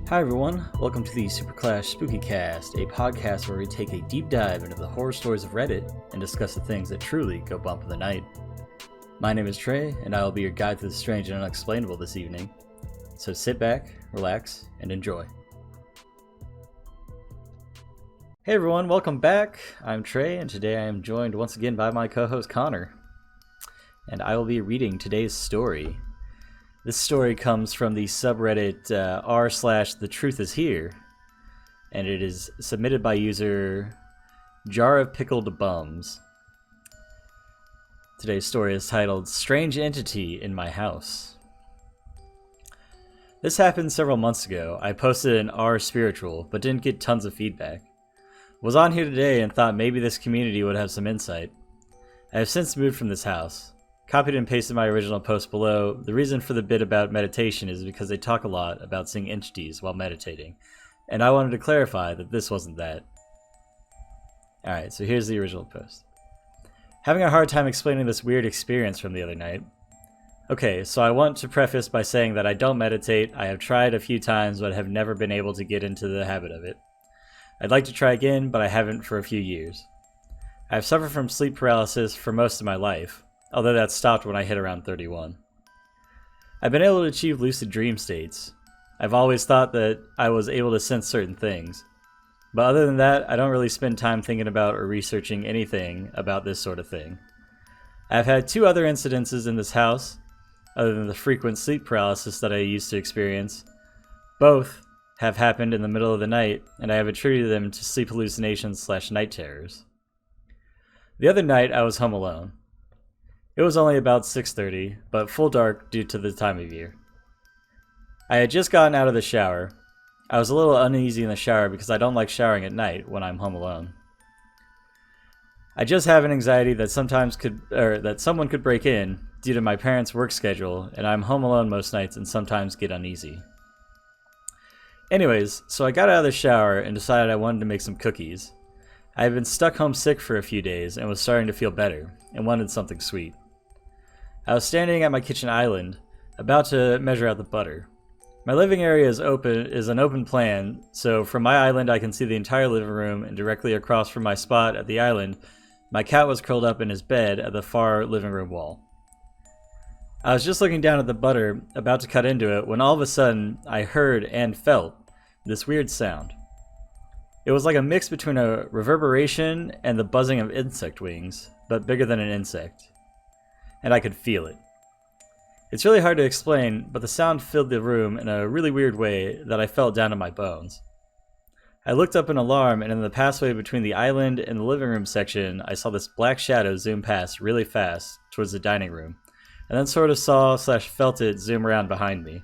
Hi everyone, welcome to the SuperClashBros, a podcast where we take a deep dive into the horror stories of Reddit and discuss the things that truly go bump in the night. My name is Trey, and I will be your guide through the strange and unexplainable this evening. So sit back, relax, and enjoy. Hey everyone, welcome back. I'm Trey, and today I am joined once again by my co-host Connor. And I will be reading today's story. This story comes from the subreddit r/thetruthishhere, and it is submitted by user JarOfPickledBums. Today's story is titled Strange Entity in My House. This happened several months ago. I posted an R spiritual, but didn't get tons of feedback. Was on here today and thought maybe this community would have some insight. I have since moved from this house. Copied and pasted my original post below. The reason for the bit about meditation is because they talk a lot about seeing entities while meditating, and I wanted to clarify that this wasn't that. Alright, so here's the original post. Having a hard time explaining this weird experience from the other night. Okay, so I want to preface by saying that I don't meditate. I have tried a few times but have never been able to get into the habit of it. I'd like to try again, but I haven't for a few years. I have suffered from sleep paralysis for most of my life, although that stopped when I hit around 31. I've been able to achieve lucid dream states. I've always thought that I was able to sense certain things, but other than that, I don't really spend time thinking about or researching anything about this sort of thing. I've had two other incidences in this house, other than the frequent sleep paralysis that I used to experience. Both have happened in the middle of the night, and I have attributed them to sleep hallucinations / night terrors. The other night, I was home alone. It was only about 6:30, but full dark due to the time of year. I had just gotten out of the shower. I was a little uneasy in the shower because I don't like showering at night when I'm home alone. I just have an anxiety that that someone could break in due to my parents' work schedule, and I'm home alone most nights and sometimes get uneasy. Anyways, so I got out of the shower and decided I wanted to make some cookies. I had been stuck home sick for a few days and was starting to feel better, and wanted something sweet. I was standing at my kitchen island, about to measure out the butter. My living area is an open plan, so from my island I can see the entire living room, and directly across from my spot at the island, my cat was curled up in his bed at the far living room wall. I was just looking down at the butter, about to cut into it, when all of a sudden I heard and felt this weird sound. It was like a mix between a reverberation and the buzzing of insect wings, but bigger than an insect. And I could feel it. It's really hard to explain, but the sound filled the room in a really weird way that I felt down to my bones. I looked up in alarm, and in the passageway between the island and the living room section, I saw this black shadow zoom past really fast towards the dining room, and then sort of saw/felt it zoom around behind me.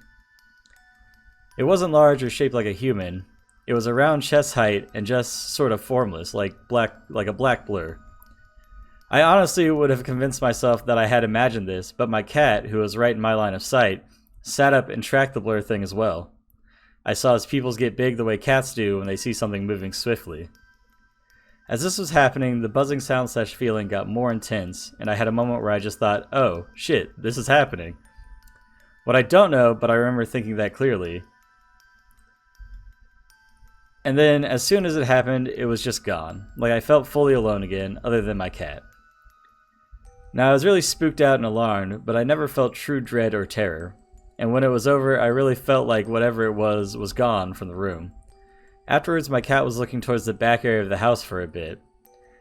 It wasn't large or shaped like a human. It was around chest height and just sort of formless, like a black blur. I honestly would have convinced myself that I had imagined this, but my cat, who was right in my line of sight, sat up and tracked the blur thing as well. I saw his pupils get big the way cats do when they see something moving swiftly. As this was happening, the buzzing sound/feeling got more intense, and I had a moment where I just thought, oh, shit, this is happening. What I don't know, but I remember thinking that clearly. And then, as soon as it happened, it was just gone. Like I felt fully alone again, other than my cat. Now, I was really spooked out and alarmed, but I never felt true dread or terror. And when it was over, I really felt like whatever it was gone from the room. Afterwards, my cat was looking towards the back area of the house for a bit.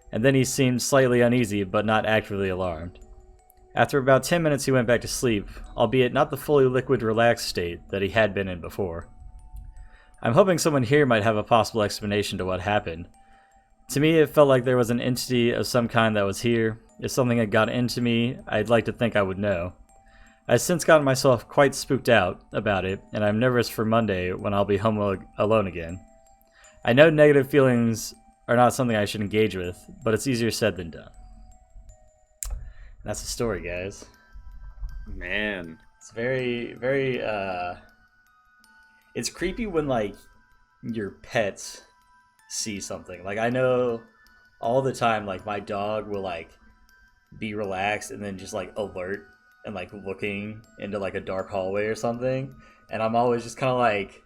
And then he seemed slightly uneasy, but not actively alarmed. After about 10 minutes, he went back to sleep, albeit not the fully liquid, relaxed state that he had been in before. I'm hoping someone here might have a possible explanation to what happened. To me, it felt like there was an entity of some kind that was here. If something had got into me, I'd like to think I would know. I've since gotten myself quite spooked out about it, and I'm nervous for Monday when I'll be home alone again. I know negative feelings are not something I should engage with, but it's easier said than done. That's the story, guys. Man. It's very, it's creepy when, like, your pets see something. Like, I know all the time, like, my dog will, like, be relaxed and then just, like, alert and, like, looking into, like, a dark hallway or something. And I'm always just kind of like,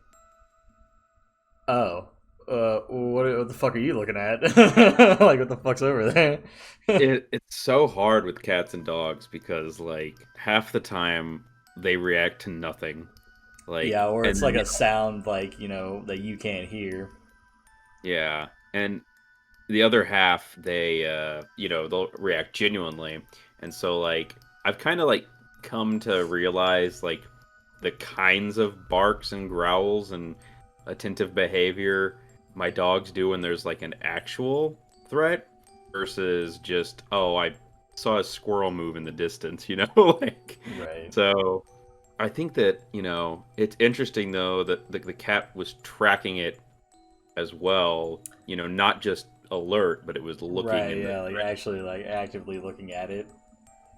Oh. What the fuck are you looking at? Like, what the fuck's over there? It's so hard with cats and dogs because like half the time they react to nothing. Yeah, Like, or and it's like then a sound, like, that you can't hear. yeah, and the other half they they'll react genuinely. And so like I've kind of like come to realize like the kinds of barks and growls and attentive behavior my dogs do when there's like an actual threat versus just, oh, I saw a squirrel move in the distance, like. Right. So I think that, it's interesting though that the cat was tracking it as well, not just alert, but it was looking Right, in the yeah, like direction. actually, like actively looking at it.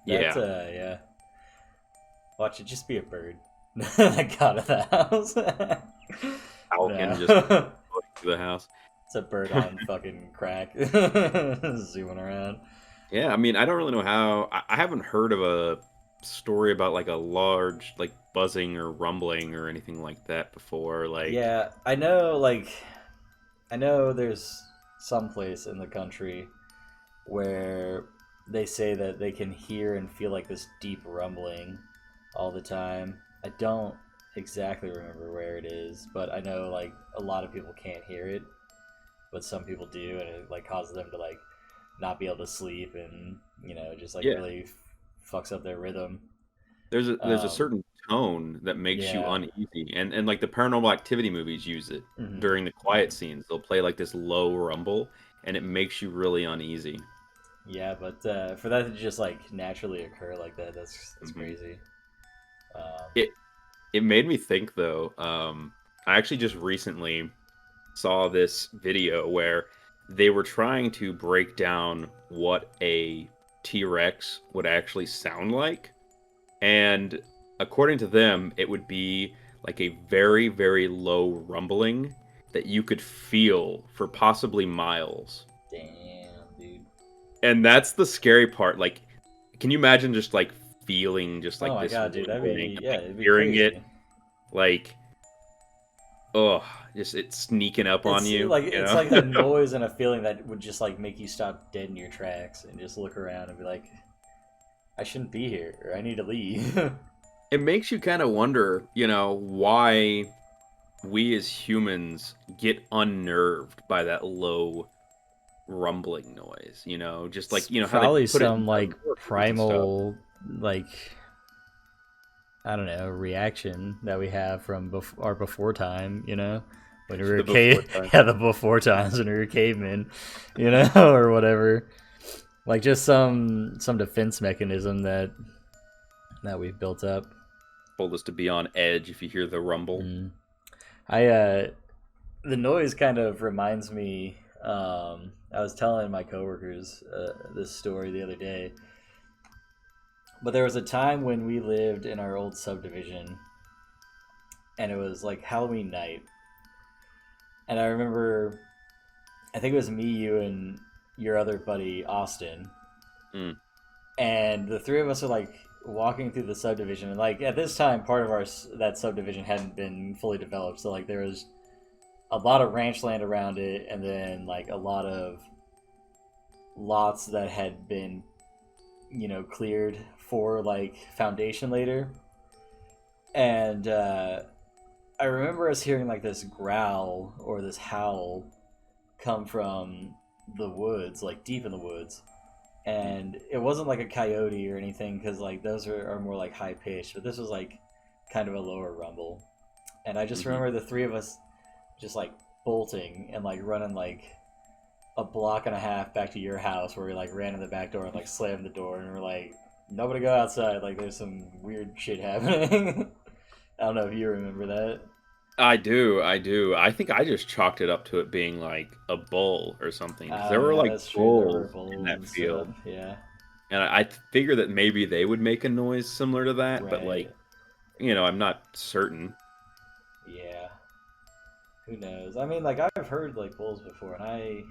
That's, Yeah, yeah. Watch it just be a bird that got out of the house. Falcon just No. going through the house. It's a bird on fucking crack. Zooming around. Yeah, I mean, I don't really know how. I haven't heard of a story about like a large like buzzing or rumbling or anything like that before. Like, Yeah, I know there's some place in the country where they say that they can hear and feel like this deep rumbling all the time. I don't exactly remember where it is, but I know like a lot of people can't hear it, but some people do, and it like causes them to like not be able to sleep, and just like yeah, really fucks up their rhythm. there's a Um, certain tone that makes you yeah. uneasy, and like the Paranormal Activity movies use it Hmm. during the quiet scenes. They'll play like this low rumble, and it makes you really uneasy. Yeah, but for that to just like naturally occur like that, that's Hmm. crazy. Um, It it made me think though. I actually just recently saw this video where they were trying to break down what a T-Rex would actually sound like. And according to them, it would be like a very, very low rumbling that you could feel for possibly miles. Damn, dude. And that's the scary part. Like, can you imagine just like feeling just Oh like my this god, dude, that'd rumbling be and yeah, like it'd be hearing it crazy. like, oh, just it sneaking up on It's you, like you it's know? like a noise and a feeling that would just like make you stop dead in your tracks and just look around and be like, I shouldn't be here, or I need to leave. It makes you kind of wonder, why we as humans get unnerved by that low rumbling noise, just like, It's how they probably put it some in like horror movies and stuff. primal, like, I don't know, reaction that we have from our before time, when we were The before cave, time. yeah, the before times when we were cavemen, or whatever. Like just some defense mechanism that we've built up. Told us to be on edge if you hear the rumble. Mm. I The noise kind of reminds me. I was telling my coworkers this story the other day, but there was a time when we lived in our old subdivision, and it was like Halloween night, and I remember, I think it was me, you, and your other buddy Austin, Mm. and the three of us are like walking through the subdivision, and like at this time, part of our that subdivision hadn't been fully developed, so like there was a lot of ranch land around it, and then like a lot of lots that had been cleared for like foundation later. And I remember us hearing like this growl or this howl come from the woods, like deep in the woods, and it wasn't like a coyote or anything, because like those are more like high pitched, but this was like kind of a lower rumble. And I just Hmm. remember the three of us just like bolting and like running like a block and a half back to your house, where we like ran in the back door and like slammed the door, and we're like, nobody go outside, like there's some weird shit happening. I don't know if you remember that. I do, I do. I think I just chalked it up to it being like a bull or something because Oh there were yeah, like that's true, there were bulls in bulls that and stuff. field, Yeah. and I figure that maybe they would make a noise similar to that, but like, Right. I'm not certain. Yeah, who knows? I mean, like I've heard like bulls before, and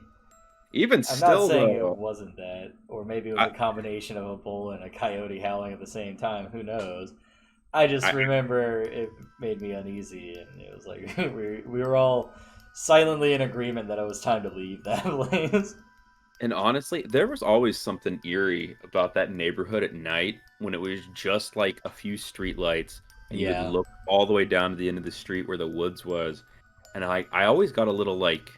Even I'm not still, saying it though, wasn't that, or maybe it was I, a combination of a bull and a coyote howling at the same time. Who knows? I just I remember it made me uneasy, and it was like we were all silently in agreement that it was time to leave that place. And honestly, there was always something eerie about that neighborhood at night when it was just like a few street lights and you would Yeah, look all the way down to the end of the street where the woods was. And I always got a little like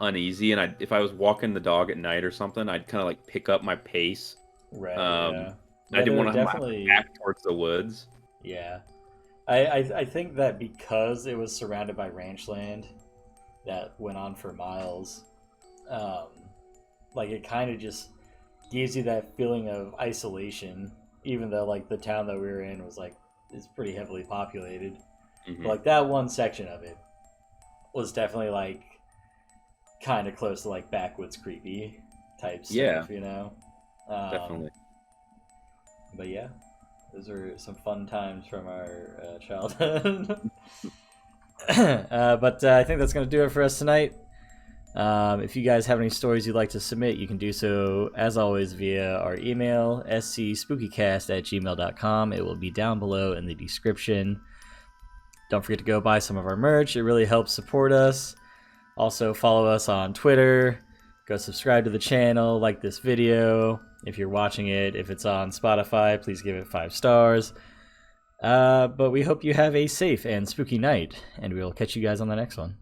uneasy, and if I was walking the dog at night or something, I'd kind of like pick up my pace. right. Um, Yeah, I yeah. didn't There were want to have my definitely. back towards the woods. Yeah, I think that because it was surrounded by ranch land that went on for miles, um, like it kind of just gives you that feeling of isolation, even though like the town that we were in was like is pretty heavily populated. But Hmm. like that one section of it was definitely like kind of close to like backwoods creepy type Yeah, stuff, you know. Um, definitely. but yeah, those are some fun times from our childhood. But I think that's going to do it for us tonight. If you guys have any stories you'd like to submit, you can do so, as always, via our email, scspookycast@gmail.com. It will be down below in the description. Don't forget to go buy some of our merch. It really helps support us. Also, follow us on Twitter. Go subscribe to the channel, like this video. If you're watching it, if it's on Spotify, please give it 5 stars. But we hope you have a safe and spooky night, and we'll catch you guys on the next one.